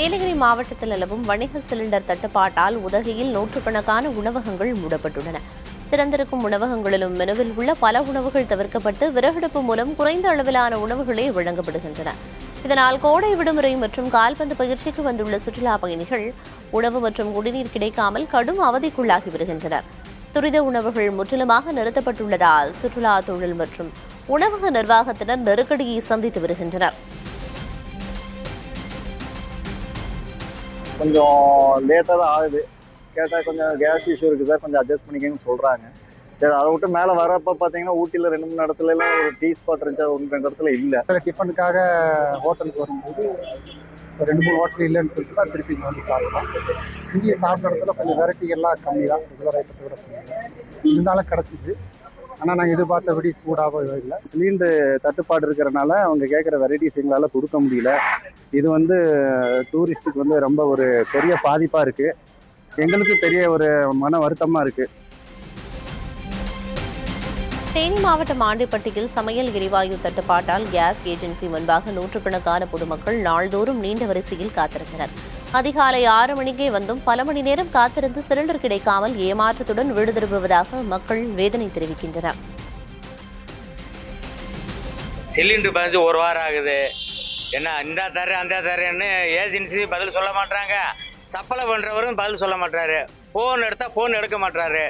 நீலகிரி மாவட்டத்தில் நிலவும் வணிக சிலிண்டர் தட்டுப்பாட்டால் உதகையில் நூற்றுக்கணக்கான உணவகங்கள் மூடப்பட்டுள்ளன. திறந்திருக்கும் உணவகங்களிலும் மெனுவில் உள்ள பல உணவுகள் தவிர்க்கப்பட்டு விறகடுப்பு மூலம் குறைந்த அளவிலான உணவுகளே வழங்கப்படுகின்றன. இதனால் கோடை விடுமுறை மற்றும் கால்பந்து பயிற்சிக்கு வந்துள்ள சுற்றுலா பயணிகள் உணவு மற்றும் குடிநீர் கிடைக்காமல் கடும் அவதிக்குள்ளாகி வருகின்றனர். துரித உணவுகள் முற்றிலுமாக நிறுத்தப்பட்டுள்ளதால் சுற்றுலா தொழில் மற்றும் உணவக நிர்வாகத்தினர் நெருக்கடியை சந்தித்து வருகின்றனர். கொஞ்சம் லேட்டாக தான் ஆகுது. கேட்டால் கொஞ்சம் கேஸ் இஷ்யூ இருக்குது சார், கொஞ்சம் அட்ஜஸ்ட் பண்ணிக்கன்னு சொல்கிறாங்க. சரி, அதை விட்டு மேலே வரப்போ பார்த்தீங்கன்னா ஊட்டியில் 2-3 இடத்துலலாம் ஒரு டீ ஸ்பாட் இருந்துச்சு, 1-2 இடத்துல இல்லை. டிஃபனுக்காக ஹோட்டலுக்கு வரும்போது 2-3 ஹோட்டல் இல்லைன்னு சொல்லிட்டு தான் திருப்பி இங்கே வந்து சாப்பிட்டோம். இங்கேயே சாப்பிட்ற இடத்துல கொஞ்சம் வெரைட்டிகள்லாம் கம்மி தான், ரெகுலர் ஐட்டத்தை விட சொன்னாங்க. இருந்தாலும் கிடச்சிச்சு. ஆனால் நாங்கள் எதிர்பார்த்தபடி சூடாக இல்லை. சிலிண்டர் தட்டுப்பாடு இருக்கிறனால அவங்க கேட்குற வெரைட்டிஸ் எங்களால் கொடுக்க முடியல. இது வந்து டூரிஸ்ட்டுக்கு வந்து ரொம்ப ஒரு பெரிய பாதிப்பாக இருக்குது. எங்களுக்கு பெரிய ஒரு மன வருத்தமாக இருக்குது. தேனி மாவட்டம் ஆண்டிப்பட்டியில் சமையல் எரிவாயு தட்டுப்பாட்டால் கேஸ் ஏஜென்சி முன்பாக நூற்றுக்கணக்கான பொதுமக்கள் நாள்தோறும் நீண்ட வரிசையில் காத்திருந்தனர். அதிகாலை 6 மணிக்கே வந்தும் பல மணி நேரம் காத்திருந்து சிலிண்டர் கிடைக்காமல் ஏமாற்றத்துடன் வீடு திரும்புவதாக மக்கள் வேதனை தெரிவிக்கின்றனர். சிலிண்டர் பதிஞ்சு 1 வாரம் ஆகுது. என்ன இந்த தரேன் அந்த தரேன்னு ஏஜென்சி பதில் சொல்ல மாட்டாங்க. சப்ளை பண்றவரும் பதில் சொல்ல மாட்டாரு. போன் எடுத்தா போன் எடுக்க மாட்டாரு.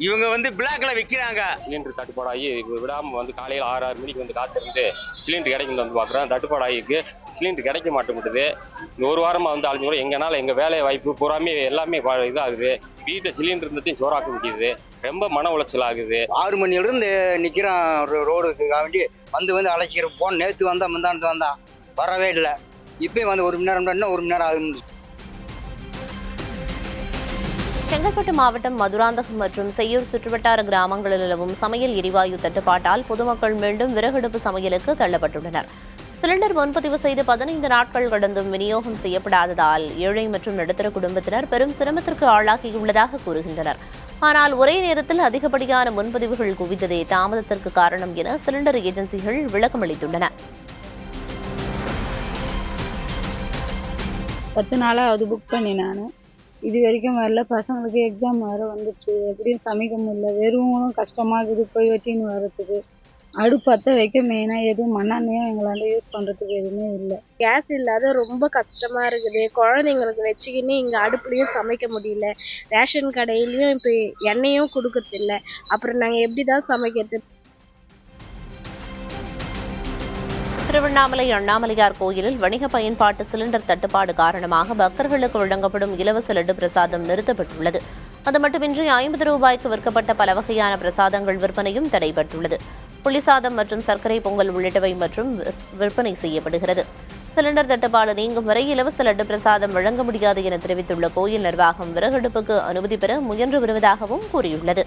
இவங்க வந்து பிளாக்ல விற்கிறாங்க. சிலிண்டர் தட்டுப்பாடாகி விடாமல் வந்து காலையில் 6 மணிக்கு வந்து காத்திருந்து சிலிண்டர் கிடைக்கும் வந்து பார்க்குறோம். தட்டுப்பாடாகிருக்கு, சிலிண்டர் கிடைக்க மாட்டேங்குது. 1 வாரமாக வந்து அழிஞ்சு கூட எங்கனால எங்கள் வேலை வாய்ப்பு பூராமே எல்லாமே இதாகுது. வீட்டை சிலிண்டர் இருந்ததையும் சோறாக்க முடியுது. ரொம்ப மன உளைச்சல் ஆகுது. 6 மணிலிருந்து நிற்கிறான் ரோடுக்கு வேண்டி வந்து அழைச்சிக்கிற போன். நேற்று வந்தா முந்தானத்து வந்தான், வரவே இல்லை. இப்பயும் வந்து 1 மணி நேரம் இன்னும் 1 மணி நேரம் ஆகுது. செங்கல்பட்டு மாவட்டம் மதுராந்தகம் மற்றும் செய்யூர் சுற்றுவட்டார கிராமங்களில் நிலவும் சமையல் எரிவாயு தட்டுப்பாட்டால் பொதுமக்கள் மீண்டும் விறகடுப்பு சமையலுக்கு தள்ளப்பட்டுள்ளனர். சிலிண்டர் முன்பதிவு செய்து 15 நாட்கள் கடந்தும் விநியோகம் செய்யப்படாததால் ஏழை மற்றும் நடுத்தர குடும்பத்தினர் பெரும் சிரமத்திற்கு ஆளாகியுள்ளதாக கூறுகின்றனர். ஆனால் ஒரே நேரத்தில் அதிகப்படியான முன்பதிவுகள் குவிந்ததே தாமதத்திற்கு காரணம் என சிலிண்டர் ஏஜென்சிகள் விளக்கமளித்துள்ளன. 10 நாளாவது புக் பண்ணி நான் இது வரைக்கும் வரல. பசங்களுக்கு எக்ஸாம் வேறு வந்துச்சு, எப்படியும் சமைக்க முடியல. வெறும் கஷ்டமாக இருக்குது போய் வெட்டின்னு வர்றதுக்கு. அடுப்பத்த வைக்க மெயினாக எதுவும் மண்ணெண்ணையும் எங்களால் யூஸ் பண்ணுறதுக்கு எதுவுமே இல்லை. கேஸ் இல்லாத ரொம்ப கஷ்டமாக இருக்குது. குழந்தைங்களுக்கு வச்சுக்கின்னு இங்கே அடுப்புலையும் சமைக்க முடியல. ரேஷன் கடையிலையும் இப்போ எண்ணெயும் கொடுக்கறதில்ல. அப்புறம் நாங்கள் எப்படி தான் சமைக்கிறது? திருவண்ணாமலை அண்ணாமலையார் கோயிலில் வணிக பயன்பாட்டு சிலிண்டர் தட்டுப்பாடு காரணமாக பக்தர்களுக்கு வழங்கப்படும் இலவச லட்டு பிரசாதம் நிறுத்தப்பட்டுள்ளது. அது மட்டுமின்றி 50 ரூபாய்க்கு விற்கப்பட்ட பல வகையான பிரசாதங்கள் விற்பனையும் தடைபட்டுள்ளது. புளிசாதம் மற்றும் சர்க்கரை பொங்கல் உள்ளிட்டவை மற்றும் விற்பனை செய்யப்படுகிறது. சிலிண்டர் தட்டுப்பாடு நீங்கும் வரை இலவச லட்டு பிரசாதம் வழங்க முடியாது என தெரிவித்துள்ள கோயில் நிர்வாகம் விறகடுப்புக்கு அனுமதி பெற முயன்று வருவதாகவும் கூறியுள்ளது.